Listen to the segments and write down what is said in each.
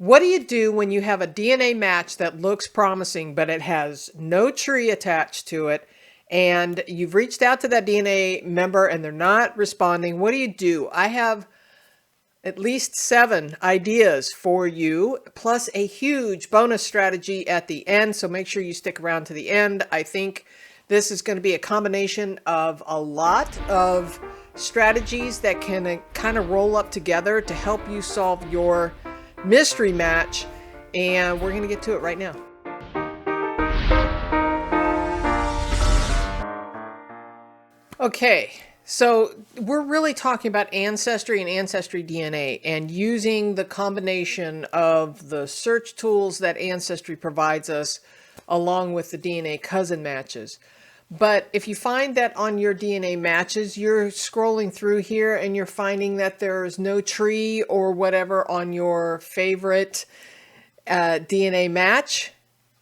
What do you do when you have a DNA match that looks promising, but it has no tree attached to it, and you've reached out to that DNA member and they're not responding? What do? I have at least 7 ideas for you, plus a huge bonus strategy at the end. So make sure you stick around to the end. I think this is going to be a combination of a lot of strategies that can kind of roll up together to help you solve your mystery match. And we're going to get to it right now. Okay. So we're really talking about Ancestry and AncestryDNA and using the combination of the search tools that Ancestry provides us along with the DNA cousin matches. But if you find that on your DNA matches, you're scrolling through here and you're finding that there's no tree or whatever on your favorite DNA match,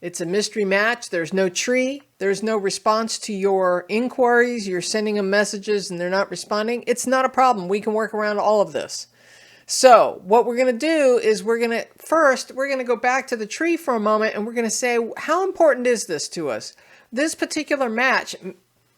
it's a mystery match, there's no tree, there's no response to your inquiries, you're sending them messages and they're not responding, it's not a problem. We can work around all of this. So what we're going to do is we're going to go back to the tree for a moment and we're going to say, how important is this to us? This particular match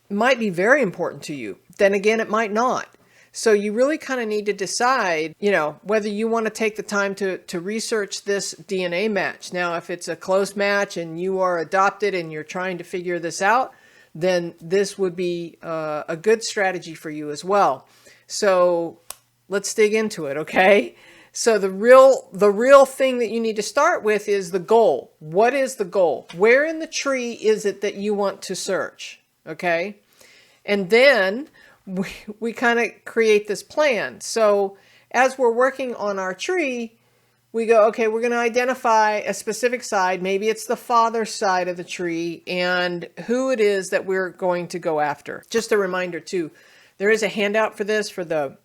might be very important to you. Then again, it might not. So you really kind of need to decide, whether you want to take the time to research this DNA match. Now, if it's a close match and you are adopted and you're trying to figure this out, then this would be a good strategy for you as well. So let's dig into it, okay? So the real thing that you need to start with is the goal. What is the goal? Where in the tree is it that you want to search, okay? And then we kind of create this plan. So as we're working on our tree, we go, okay, we're going to identify a specific side. Maybe it's the father side of the tree and who it is that we're going to go after. Just a reminder too, there is a handout for this for the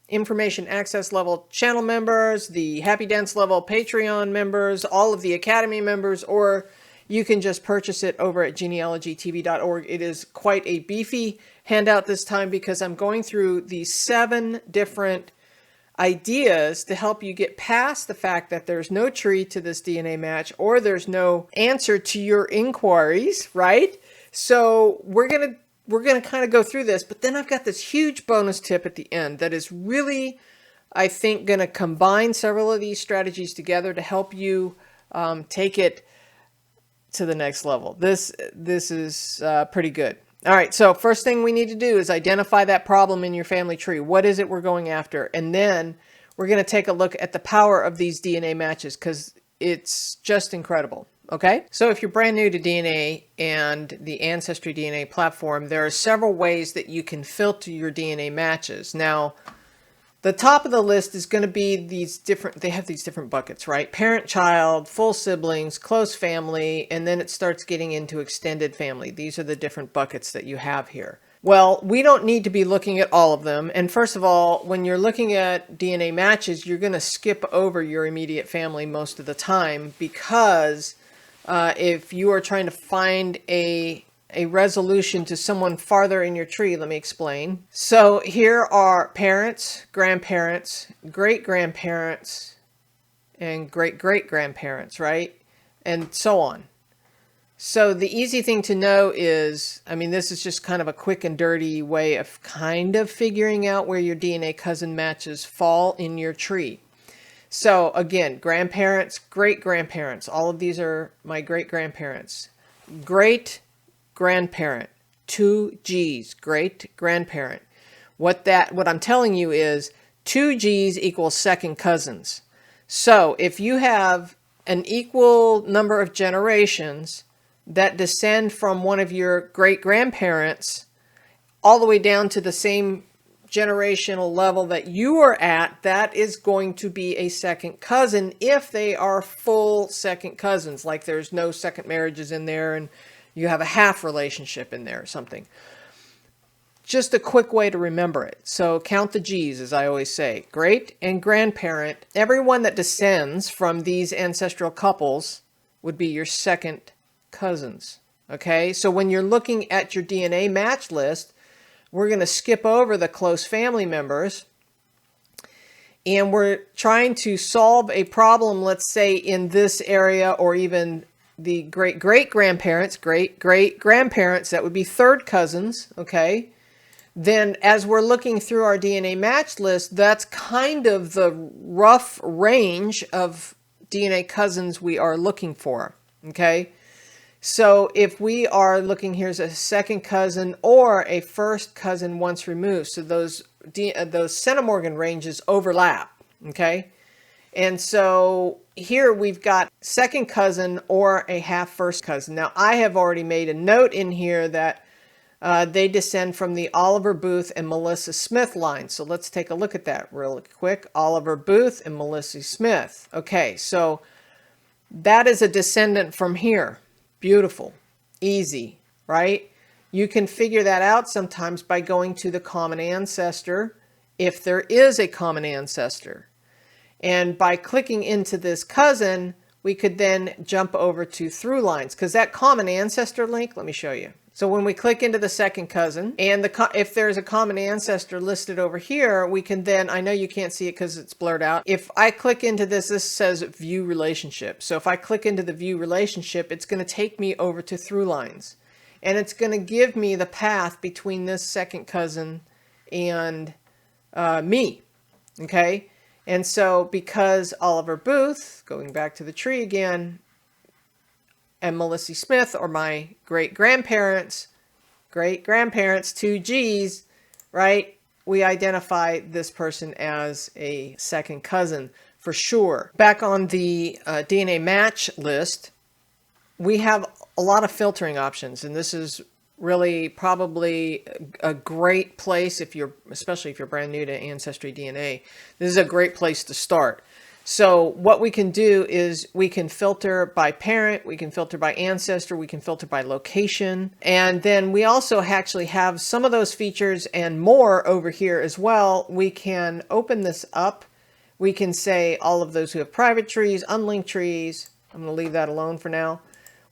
information access level channel members, the Happy Dance level Patreon members, all of the Academy members, or you can just purchase it over at genealogytv.org. It is quite a beefy handout this time because I'm going through these 7 different ideas to help you get past the fact that there's no tree to this DNA match or there's no answer to your inquiries, right? So we're going to kind of go through this, but then I've got this huge bonus tip at the end that is really, I think, going to combine several of these strategies together to help you take it to the next level. This is pretty good. All right, so first thing we need to do is identify that problem in your family tree. What is it we're going after? And then we're going to take a look at the power of these DNA matches because it's just incredible. Okay, so if you're brand new to DNA and the AncestryDNA platform, there are several ways that you can filter your DNA matches. Now, the top of the list is going to be they have these different buckets, right? Parent, child, full siblings, close family, and then it starts getting into extended family. These are the different buckets that you have here. Well, we don't need to be looking at all of them. And first of all, when you're looking at DNA matches, you're going to skip over your immediate family most of the time because if you are trying to find a resolution to someone farther in your tree, let me explain. So here are parents, grandparents, great-grandparents, and great-great-grandparents, right? And so on. So the easy thing to know is, this is just kind of a quick and dirty way of kind of figuring out where your DNA cousin matches fall in your tree. So again, grandparents, great-grandparents, all of these are my great-grandparents. Great-grandparent, 2 G's, great-grandparent. What I'm telling you is 2 G's equals second cousins. So if you have an equal number of generations that descend from one of your great-grandparents all the way down to the same generational level that you are at, that is going to be a second cousin if they are full second cousins, like there's no second marriages in there and you have a half relationship in there or something. Just a quick way to remember it. So count the G's, as I always say. Great and grandparent, everyone that descends from these ancestral couples would be your second cousins. Okay, so when you're looking at your DNA match list, we're going to skip over the close family members and we're trying to solve a problem, let's say in this area, or even the great-great-grandparents, great-great-grandparents, that would be third cousins, okay? Then as we're looking through our DNA match list, that's kind of the rough range of DNA cousins we are looking for, okay? So if we are looking, here's a second cousin or a first cousin once removed. So those centimorgan ranges overlap, okay? And so here we've got second cousin or a half first cousin. Now I have already made a note in here that they descend from the Oliver Booth and Melissa Smith line. So let's take a look at that real quick. Oliver Booth and Melissa Smith. Okay, so that is a descendant from here. Beautiful. Easy, right? You can figure that out sometimes by going to the common ancestor, if there is a common ancestor. And by clicking into this cousin, we could then jump over to through lines, because that common ancestor link, let me show you. So when we click into the second cousin, and if there's a common ancestor listed over here, we can then, I know you can't see it because it's blurred out. If I click into this, this says view relationship. So if I click into the view relationship, it's going to take me over to through lines. And it's going to give me the path between this second cousin and me. Okay? And so because Oliver Booth, going back to the tree again, and Melissa Smith are my great-grandparents, two G's, right? We identify this person as a second cousin for sure. Back on the DNA match list, we have a lot of filtering options, and this is really probably a great place especially if you're brand new to AncestryDNA. This is a great place to start. So what we can do is we can filter by parent, we can filter by ancestor, we can filter by location. And then we also actually have some of those features and more over here as well. We can open this up. We can say all of those who have private trees, unlinked trees. I'm going to leave that alone for now.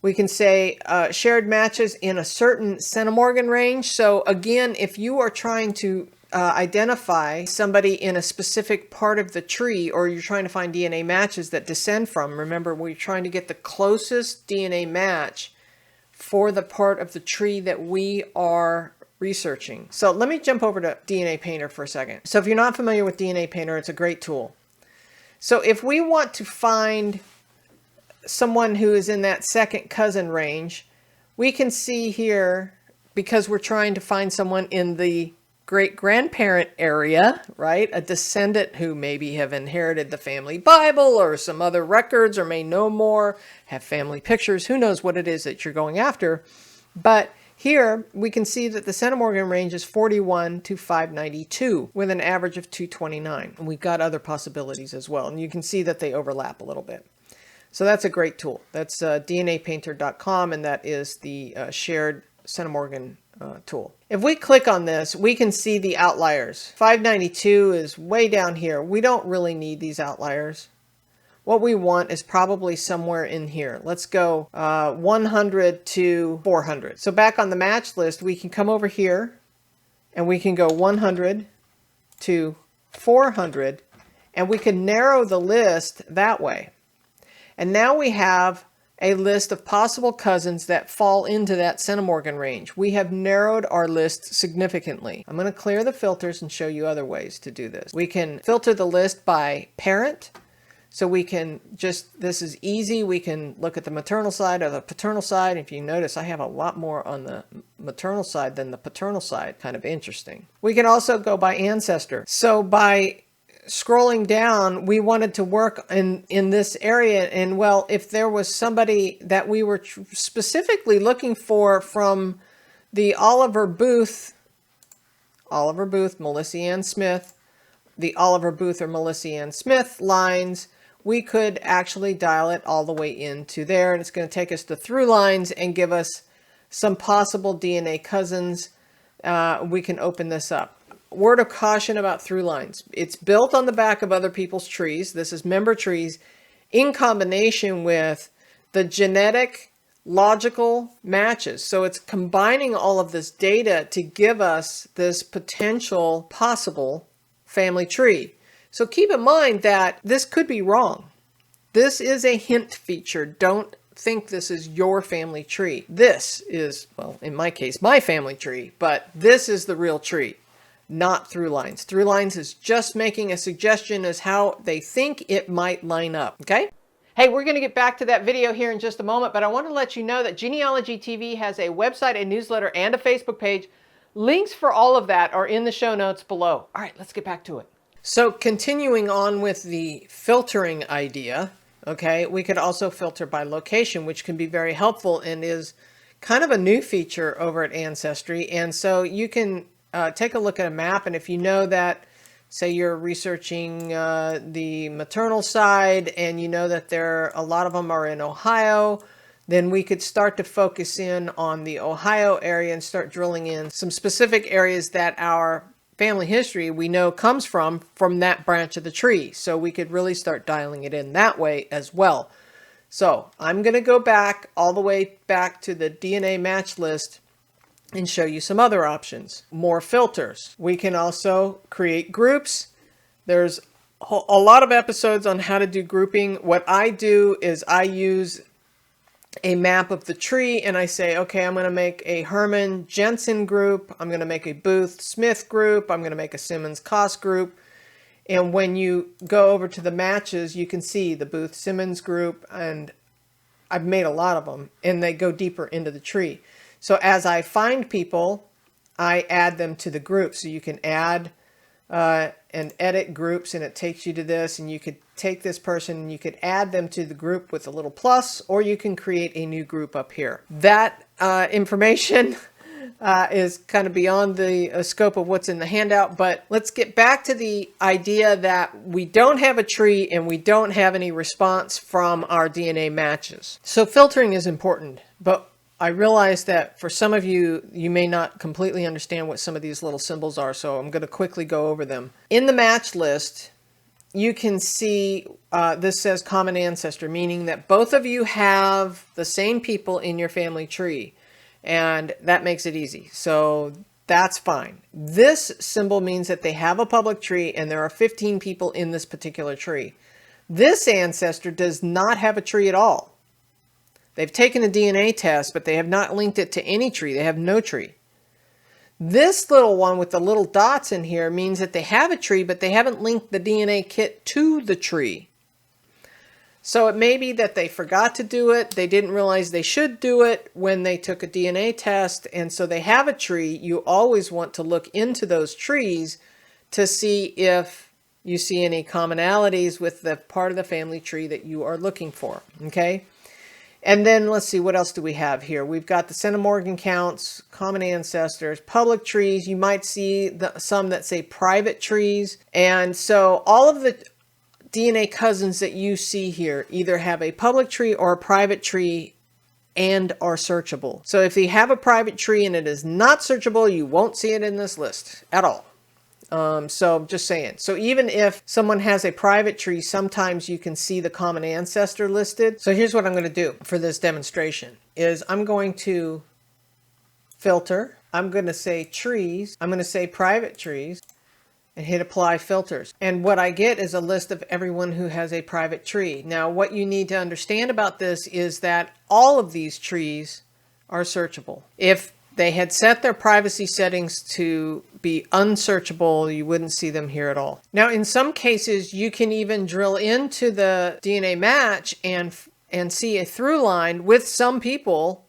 We can say shared matches in a certain centimorgan range. So again, if you are trying to identify somebody in a specific part of the tree, or you're trying to find DNA matches that descend from, remember, we're trying to get the closest DNA match for the part of the tree that we are researching. So let me jump over to DNA Painter for a second. So if you're not familiar with DNA Painter, it's a great tool. So if we want to find someone who is in that second cousin range, we can see here, because we're trying to find someone in the great-grandparent area, right? A descendant who maybe have inherited the family Bible or some other records, or may know more, have family pictures, who knows what it is that you're going after. But here we can see that the centimorgan range is 41 to 592 with an average of 229. And we've got other possibilities as well. And you can see that they overlap a little bit. So that's a great tool. That's DNApainter.com, and that is the shared centimorgan tool. If we click on this, we can see the outliers. 592 is way down here. We don't really need these outliers. What we want is probably somewhere in here. Let's go 100 to 400. So back on the match list, we can come over here and we can go 100 to 400, and we can narrow the list that way. And now we have a list of possible cousins that fall into that centimorgan range. We have narrowed our list significantly. I'm going to clear the filters and show you other ways to do this. We can filter the list by parent. So we can just, this is easy. We can look at the maternal side or the paternal side. If you notice, I have a lot more on the maternal side than the paternal side. Kind of interesting. We can also go by ancestor. So by scrolling down, we wanted to work in this area, and well, if there was somebody that we were specifically looking for from the Oliver Booth, Melissa Ann Smith, the Oliver Booth or Melissa Ann Smith lines, we could actually dial it all the way into there, and it's going to take us to through lines and give us some possible DNA cousins. We can open this up. Word of caution about through lines. It's built on the back of other people's trees. This is member trees in combination with the genetic logical matches. So it's combining all of this data to give us this potential possible family tree. So keep in mind that this could be wrong. This is a hint feature. Don't think this is your family tree. This is, well, in my case, my family tree, but this is the real tree, not through lines. Through lines is just making a suggestion as how they think it might line up, okay? Hey, we're going to get back to that video here in just a moment, but I want to let you know that Genealogy TV has a website, a newsletter, and a Facebook page. Links for all of that are in the show notes below. All right, let's get back to it. So continuing on with the filtering idea, okay, we could also filter by location, which can be very helpful and is kind of a new feature over at Ancestry. And so you can take a look at a map, and if you know that, say you're researching the maternal side and you know that a lot of them are in Ohio, then we could start to focus in on the Ohio area and start drilling in some specific areas that our family history we know comes from that branch of the tree. So we could really start dialing it in that way as well. So I'm going to go back all the way back to the DNA match list and show you some other options. More filters. We can also create groups. There's a lot of episodes on how to do grouping. What I do is I use a map of the tree and I say, okay, I'm going to make a Herman Jensen group. I'm going to make a Booth Smith group. I'm going to make a Simmons Koss group. And when you go over to the matches, you can see the Booth Simmons group, and I've made a lot of them, and they go deeper into the tree. So as I find people, I add them to the group. So you can add and edit groups, and it takes you to this, and you could take this person and you could add them to the group with a little plus, or you can create a new group up here. That information is kind of beyond the scope of what's in the handout, but let's get back to the idea that we don't have a tree and we don't have any response from our DNA matches. So filtering is important, but I realize that for some of you, you may not completely understand what some of these little symbols are, so I'm going to quickly go over them. In the match list, you can see this says common ancestor, meaning that both of you have the same people in your family tree, and that makes it easy. So that's fine. This symbol means that they have a public tree and there are 15 people in this particular tree. This ancestor does not have a tree at all. They've taken a DNA test, but they have not linked it to any tree. They have no tree. This little one with the little dots in here means that they have a tree, but they haven't linked the DNA kit to the tree. So it may be that they forgot to do it. They didn't realize they should do it when they took a DNA test. And so they have a tree. You always want to look into those trees to see if you see any commonalities with the part of the family tree that you are looking for. Okay. And then let's see, what else do we have here? We've got the centimorgan counts, common ancestors, public trees. You might see some that say private trees. And so all of the DNA cousins that you see here either have a public tree or a private tree and are searchable. So if you have a private tree and it is not searchable, you won't see it in this list at all. So just saying. So even if someone has a private tree, sometimes you can see the common ancestor listed. So here's what I'm going to do for this demonstration is I'm going to filter. I'm going to say trees. I'm going to say private trees and hit apply filters. And what I get is a list of everyone who has a private tree. Now, what you need to understand about this is that all of these trees are searchable. If they had set their privacy settings to be unsearchable, you wouldn't see them here at all. Now, in some cases, you can even drill into the DNA match and see a through line with some people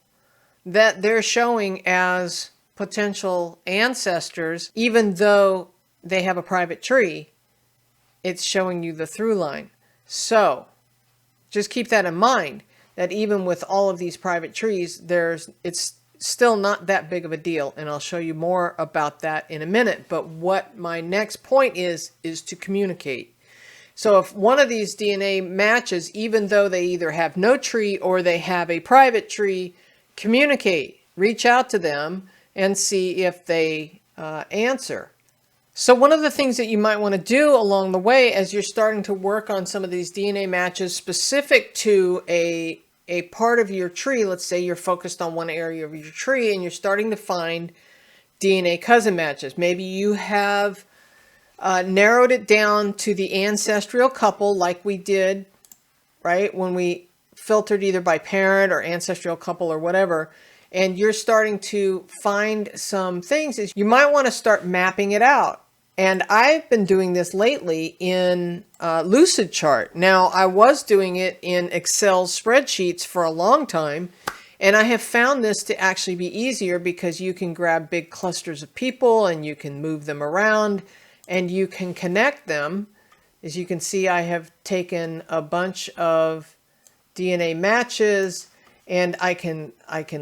that they're showing as potential ancestors, even though they have a private tree. It's showing you the through line. So just keep that in mind, that even with all of these private trees, it's still not that big of a deal, and I'll show you more about that in a minute. But what my next point is to communicate. So if one of these DNA matches, even though they either have no tree or they have a private tree, communicate, reach out to them and see if they answer. So one of the things that you might want to do along the way as you're starting to work on some of these DNA matches specific to a part of your tree, let's say you're focused on one area of your tree and you're starting to find DNA cousin matches. Maybe you have narrowed it down to the ancestral couple like we did, right, when we filtered either by parent or ancestral couple or whatever, and you're starting to find some things, is you might want to start mapping it out. And I've been doing this lately in Lucid Chart. Now, I was doing it in Excel spreadsheets for a long time, and I have found this to actually be easier because you can grab big clusters of people and you can move them around and you can connect them. As you can see, I have taken a bunch of DNA matches and I can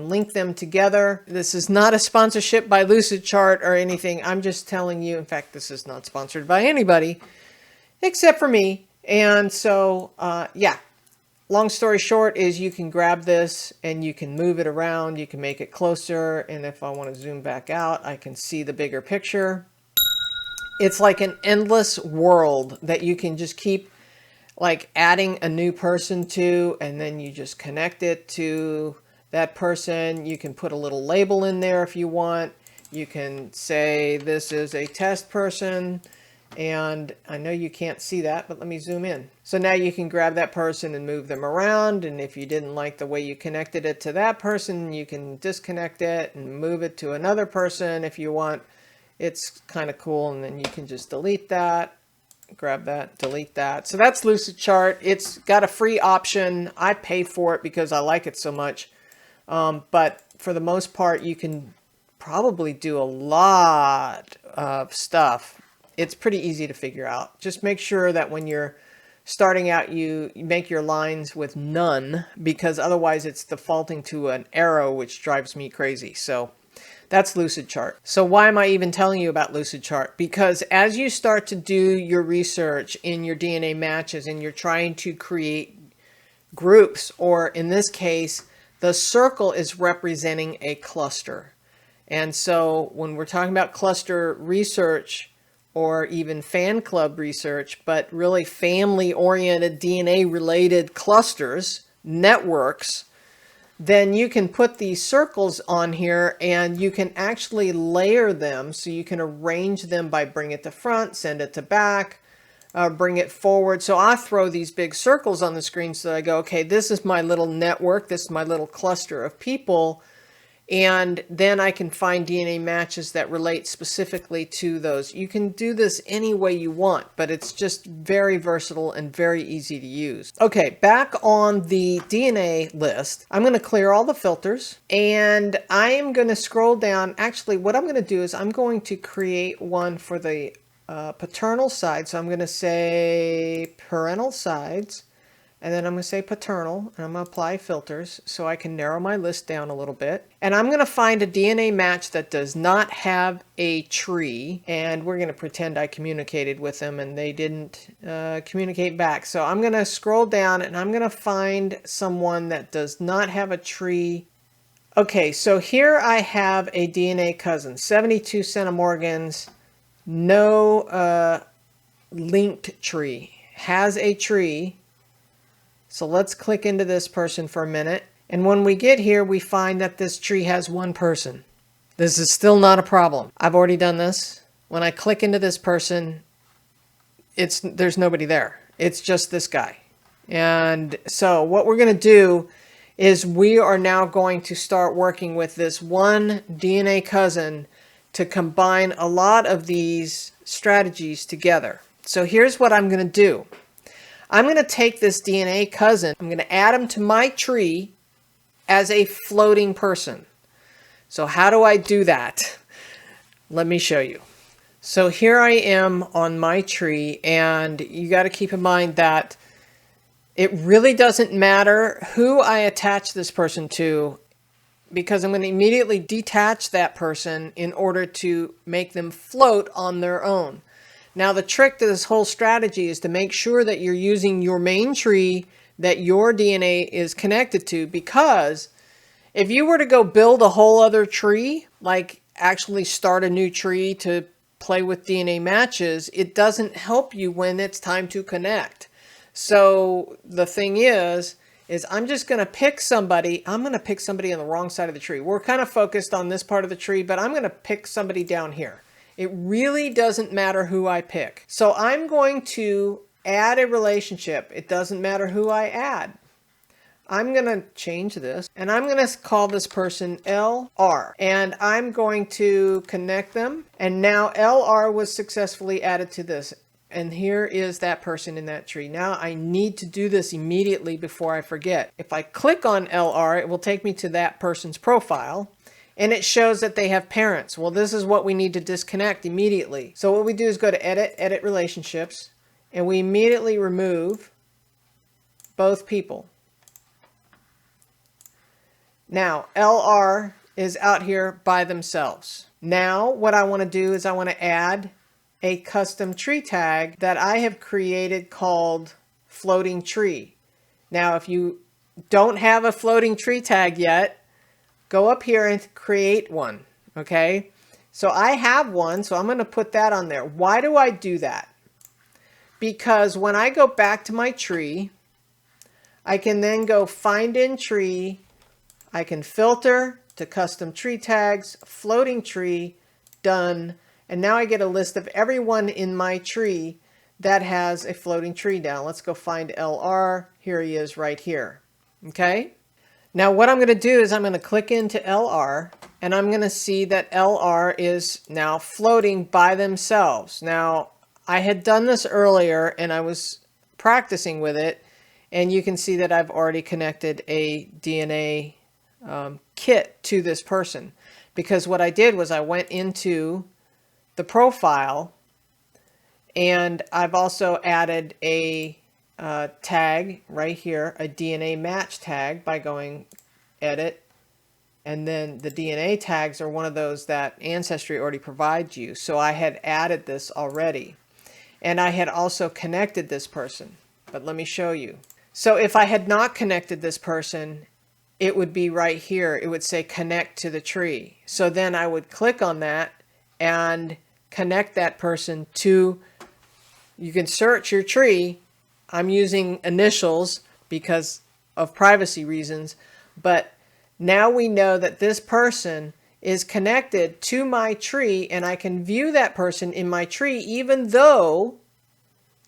link them together. This is not a sponsorship by Lucid Chart or anything. I'm just telling you, in fact, this is not sponsored by anybody except for me. And so, yeah, long story short is you can grab this and you can move it around. You can make it closer. And if I want to zoom back out, I can see the bigger picture. It's like an endless world that you can just keep like adding a new person to, and then you just connect it to that person. You can put a little label in there if you want. You can say this is a test person, and I know you can't see that, but let me zoom in. So now you can grab that person and move them around, and if you didn't like the way you connected it to that person, you can disconnect it and move it to another person if you want. It's kind of cool, and then you can just delete that. Grab that, delete that. So that's Lucid Chart. It's got a free option. I pay for it because I like it so much. But for the most part, you can probably do a lot of stuff. It's pretty easy to figure out. Just make sure that when you're starting out, you make your lines with none, because otherwise it's defaulting to an arrow, which drives me crazy. So that's Lucid Chart. So why am I even telling you about Lucid Chart? Because as you start to do your research in your DNA matches and you're trying to create groups, or in this case, the circle is representing a cluster. And so when we're talking about cluster research or even fan club research, but really family-oriented DNA-related clusters, networks, then you can put these circles on here and you can actually layer them. So you can arrange them by bring it to front, send it to back, bring it forward. So I throw these big circles on the screen so that I go, okay, this is my little network. This is my little cluster of people. And then I can find DNA matches that relate specifically to those. You can do this any way you want, but it's just very versatile and very easy to use. Okay, back on the DNA list, I'm going to clear all the filters and I am going to scroll down. Actually, what I'm going to do is I'm going to create one for the paternal side. So I'm going to say parental sides. And then I'm going to say paternal, and I'm going to apply filters so I can narrow my list down a little bit. And I'm going to find a DNA match that does not have a tree, and we're going to pretend I communicated with them and they didn't communicate back. So I'm going to scroll down and I'm going to find someone that does not have a tree. Okay, so here I have a DNA cousin, 72 centimorgans, no linked tree, has a tree. So let's click into this person for a minute. And when we get here, we find that this tree has one person. This is still not a problem. I've already done this. When I click into this person, there's nobody there. It's just this guy. And so what we're going to do is we are now going to start working with this one DNA cousin to combine a lot of these strategies together. So here's what I'm going to do. I'm going to take this DNA cousin, I'm going to add him to my tree as a floating person. So how do I do that? Let me show you. So here I am on my tree, and you got to keep in mind that it really doesn't matter who I attach this person to, because I'm going to immediately detach that person in order to make them float on their own. Now, the trick to this whole strategy is to make sure that you're using your main tree that your DNA is connected to, because if you were to go build a whole other tree, like actually start a new tree to play with DNA matches, it doesn't help you when it's time to connect. So the thing is I'm just going to pick somebody. I'm going to pick somebody on the wrong side of the tree. We're kind of focused on this part of the tree, but I'm going to pick somebody down here. It really doesn't matter who I pick. So I'm going to add a relationship. It doesn't matter who I add. I'm going to change this and I'm going to call this person LR and I'm going to connect them. And now LR was successfully added to this. And here is that person in that tree. Now I need to do this immediately before I forget. If I click on LR, it will take me to that person's profile and it shows that they have parents. Well, this is what we need to disconnect immediately. So what we do is go to edit, edit relationships, and we immediately remove both people. Now, LR is out here by themselves. Now, what I want to do is I want to add a custom tree tag that I have created called floating tree. Now, if you don't have a floating tree tag yet, go up here and create one, okay? So I have one, so I'm going to put that on there. Why do I do that? Because when I go back to my tree, I can then go find in tree. I can filter to custom tree tags, floating tree, done. And now I get a list of everyone in my tree that has a floating tree down. Let's go find LR. Here he is right here. Okay. Now what I'm going to do is I'm going to click into LR and I'm going to see that LR is now floating by themselves. Now I had done this earlier and I was practicing with it and you can see that I've already connected a DNA kit to this person, because what I did was I went into the profile and I've also added a tag right here, a DNA match tag, by going edit, and then the DNA tags are one of those that Ancestry already provides you. So I had added this already and I had also connected this person, but let me show you. So if I had not connected this person, it would be right here. It would say connect to the tree. So then I would click on that and connect that person to, you can search your tree. I'm using initials because of privacy reasons, but now we know that this person is connected to my tree and I can view that person in my tree even though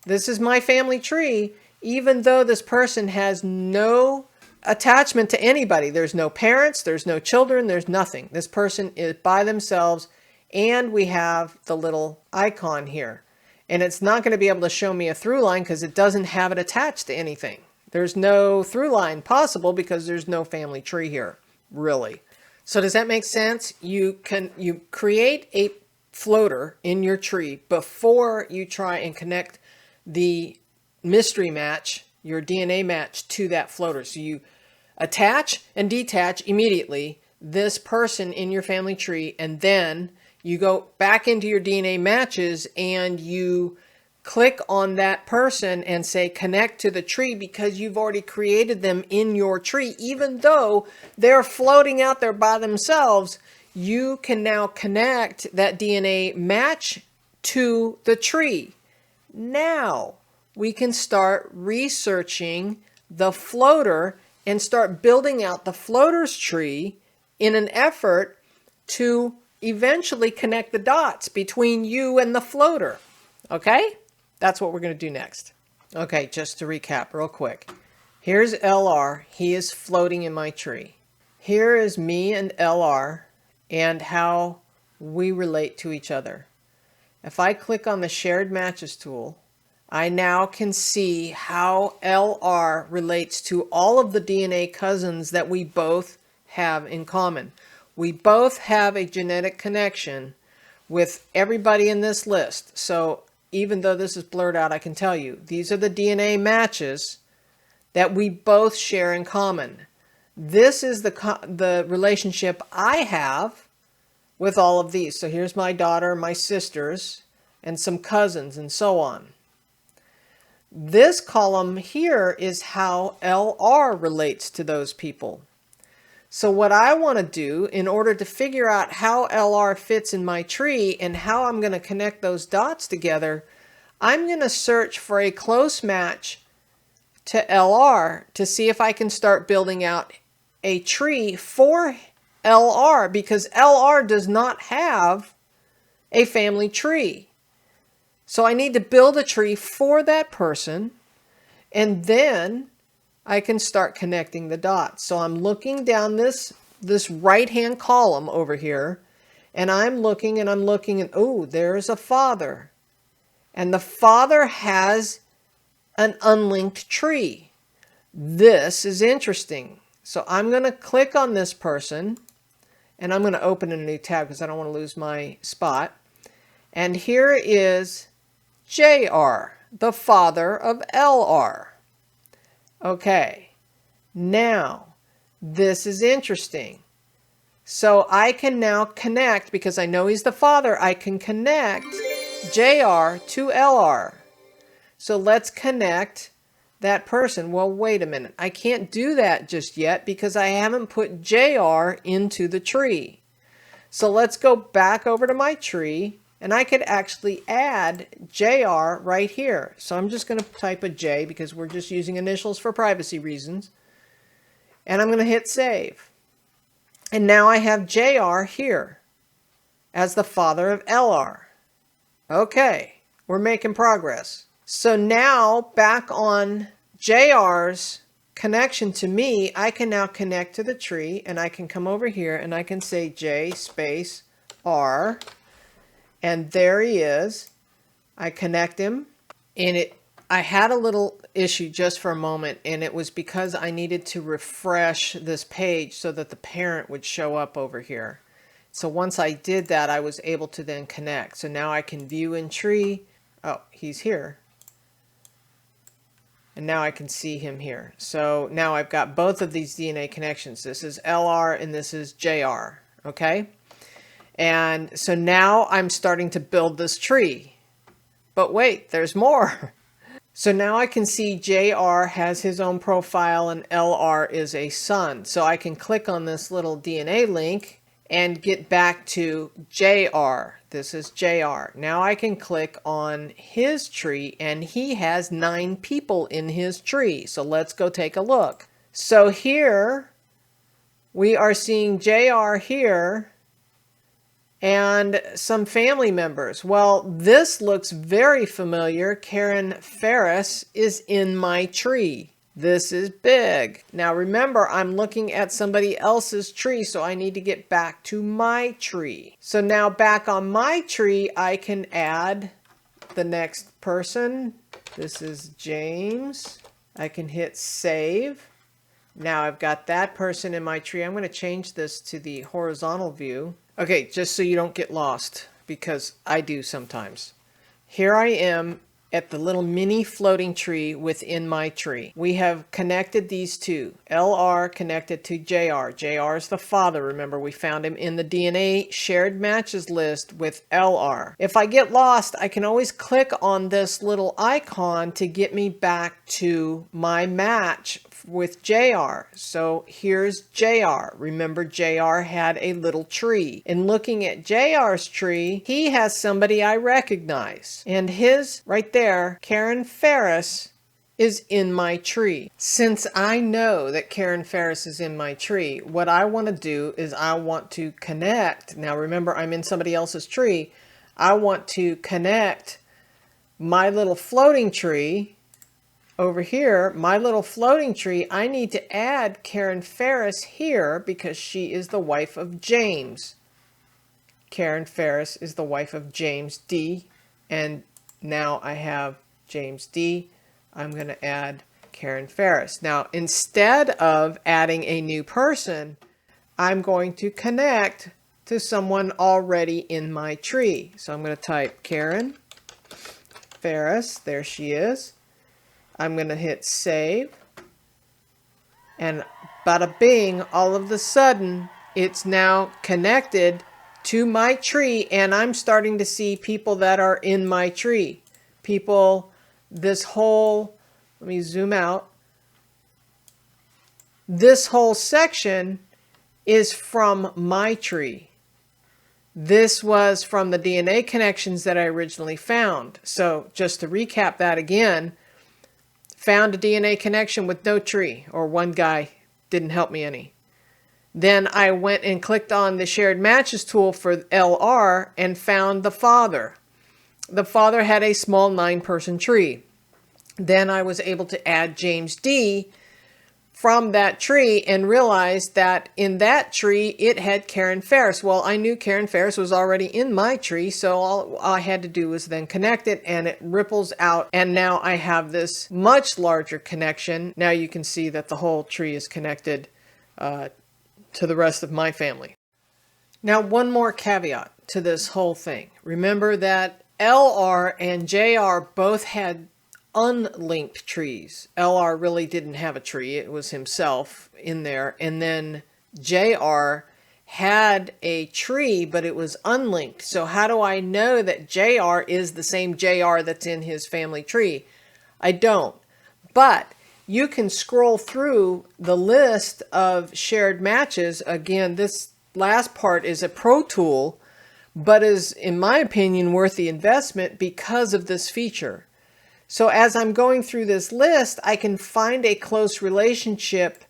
this is my family tree, even though this person has no attachment to anybody. There's no parents, there's no children, there's nothing. This person is by themselves and we have the little icon here. And it's not going to be able to show me a through line because it doesn't have it attached to anything. There's no through line possible because there's no family tree here, really. So does that make sense? You create a floater in your tree before you try and connect the mystery match, your DNA match, to that floater. So you attach and detach immediately this person in your family tree, and then you go back into your DNA matches and you click on that person and say connect to the tree, because you've already created them in your tree. Even though they're floating out there by themselves, you can now connect that DNA match to the tree. Now we can start researching the floater and start building out the floater's tree in an effort to eventually connect the dots between you and the floater. Okay? That's what we're going to do next. Okay, just to recap real quick. Here's LR. He is floating in my tree. Here is me and LR and how we relate to each other. If I click on the Shared Matches tool, I now can see how LR relates to all of the DNA cousins that we both have in common. We both have a genetic connection with everybody in this list. So even though this is blurred out, I can tell you, these are the DNA matches that we both share in common. This is the relationship I have with all of these. So here's my daughter, my sisters, and some cousins, and so on. This column here is how LR relates to those people. So what I want to do in order to figure out how LR fits in my tree and how I'm going to connect those dots together, I'm going to search for a close match to LR to see if I can start building out a tree for LR, because LR does not have a family tree. So I need to build a tree for that person, and then I can start connecting the dots. So I'm looking down this right-hand column over here, and I'm looking and oh, there's a father. And the father has an unlinked tree. This is interesting. So I'm going to click on this person, and I'm going to open a new tab because I don't want to lose my spot. And here is JR, the father of LR. Okay, now this is interesting. So I can now connect, because I know he's the father, I can connect JR to LR. So let's connect that person. Well, wait a minute. I can't do that just yet because I haven't put JR into the tree. So let's go back over to my tree, and I could actually add JR right here. So I'm just going to type a J because we're just using initials for privacy reasons. And I'm going to hit save. And now I have JR here as the father of LR. Okay, we're making progress. So now back on JR's connection to me, I can now connect to the tree, and I can come over here and I can say J space R, and there he is. I connect him, and I had a little issue just for a moment, and it was because I needed to refresh this page so that the parent would show up over here. So once I did that, I was able to then connect. So now I can view in tree. Oh, he's here. And now I can see him here. So now I've got both of these DNA connections. This is LR and this is JR. Okay. And so now I'm starting to build this tree. But wait, there's more. So now I can see JR has his own profile and LR is a son. So I can click on this little DNA link and get back to JR. This is JR. Now I can click on his tree, and he has 9 people in his tree. So let's go take a look. So here we are seeing JR here and some family members. Well, this looks very familiar. Karen Ferris is in my tree. This is big. Now remember, I'm looking at somebody else's tree, so I need to get back to my tree. So now back on my tree, I can add the next person. This is James. I can hit save. Now I've got that person in my tree. I'm going to change this to the horizontal view. Okay, just so you don't get lost, because I do sometimes. Here I am at the little mini floating tree within my tree. We have connected these two. LR connected to JR. JR is the father. Remember, we found him in the DNA shared matches list with LR. If I get lost, I can always click on this little icon to get me back to my match with JR. So here's JR. Remember, JR had a little tree. And looking at JR's tree, he has somebody I recognize. And his, right there, Karen Ferris, is in my tree. Since I know that Karen Ferris is in my tree, what I want to do is I want to connect. Now remember, I'm in somebody else's tree. I want to connect my little floating tree over here, my little floating tree. I need to add Karen Ferris here because she is the wife of James. Karen Ferris is the wife of James D. And now I have James D. I'm going to add Karen Ferris. Now, instead of adding a new person, I'm going to connect to someone already in my tree. So I'm going to type Karen Ferris. There she is. I'm going to hit save, and bada bing, all of a sudden it's now connected to my tree, and I'm starting to see people that are in my tree. People, this whole, let me zoom out. This whole section is from my tree. This was from the DNA connections that I originally found. So just to recap that again, found a DNA connection with no tree, or one guy didn't help me any. Then I went and clicked on the shared matches tool for LR and found the father. The father had a small 9-person tree. Then I was able to add James D from that tree and realized that in that tree it had Karen Ferris. Well, I knew Karen Ferris was already in my tree, so all I had to do was then connect it, and it ripples out, and now I have this much larger connection. Now you can see that the whole tree is connected to the rest of my family. Now, one more caveat to this whole thing. Remember that LR and JR both had unlinked trees. LR really didn't have a tree. It was himself in there. And then JR had a tree, but it was unlinked. So how do I know that JR is the same JR that's in his family tree? I don't. But you can scroll through the list of shared matches. Again, this last part is a pro tool, but is, in my opinion, worth the investment because of this feature. So as I'm going through this list, I can find a close relationship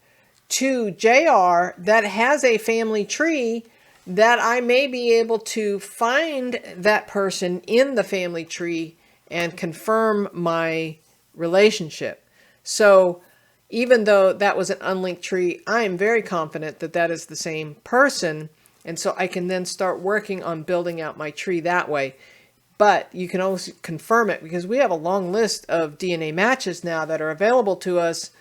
to JR that has a family tree that I may be able to find that person in the family tree and confirm my relationship. So even though that was an unlinked tree, I am very confident that that is the same person. And so I can then start working on building out my tree that way. But you can always confirm it because we have a long list of DNA matches now that are available to us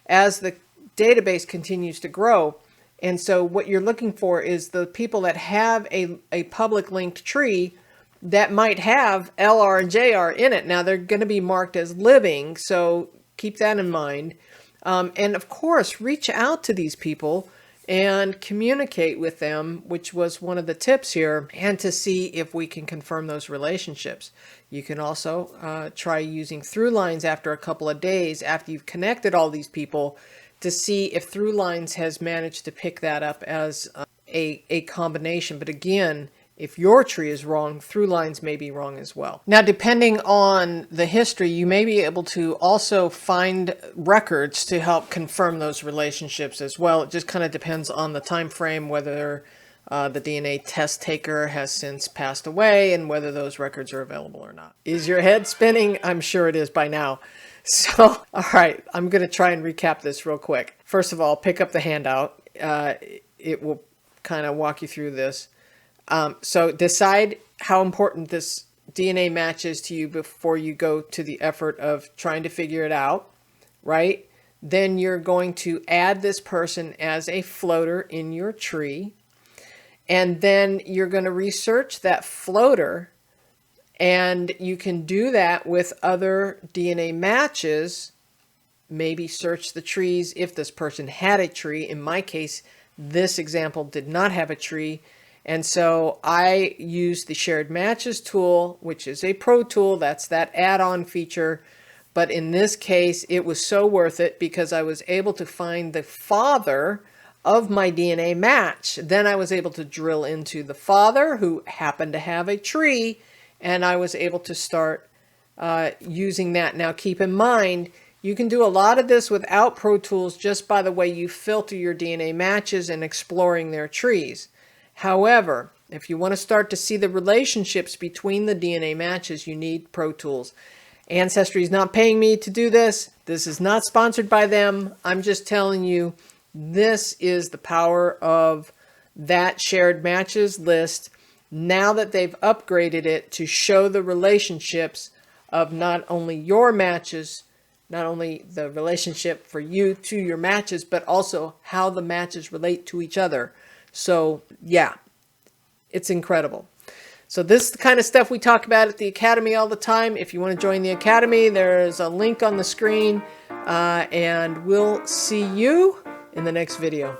as the database continues to grow. And so what you're looking for is the people that have a public linked tree that might have LR and JR in it. Now they're going to be marked as living, so keep that in mind. And of course, reach out to these people and communicate with them, which was one of the tips here, and to see if we can confirm those relationships. You can also try using through lines after a couple of days after you've connected all these people to see if through lines has managed to pick that up as a combination. But again, if your tree is wrong, through lines may be wrong as well. Now, depending on the history, you may be able to also find records to help confirm those relationships as well. It just kind of depends on the time frame, whether the DNA test taker has since passed away and whether those records are available or not. Is your head spinning? I'm sure it is by now. So, all right, I'm going to try and recap this real quick. First of all, pick up the handout. It will kind of walk you through this. So decide how important this DNA match is to you before you go to the effort of trying to figure it out, right? Then you're going to add this person as a floater in your tree. And then you're going to research that floater. And you can do that with other DNA matches. Maybe search the trees if this person had a tree. In my case, this example did not have a tree. And so I used the shared matches tool, which is a pro tool. That's that add-on feature. But in this case, it was so worth it because I was able to find the father of my DNA match. Then I was able to drill into the father who happened to have a tree, and I was able to start using that. Now keep in mind, you can do a lot of this without Pro Tools just by the way you filter your DNA matches and exploring their trees. However, if you want to start to see the relationships between the DNA matches, you need Pro Tools. Ancestry is not paying me to do this. This is not sponsored by them. I'm just telling you, this is the power of that shared matches list now that they've upgraded it to show the relationships of not only your matches, not only the relationship for you to your matches, but also how the matches relate to each other. So yeah, it's incredible. So this is the kind of stuff we talk about at the Academy all the time. If you want to join the Academy, there's a link on the screen, and we'll see you in the next video.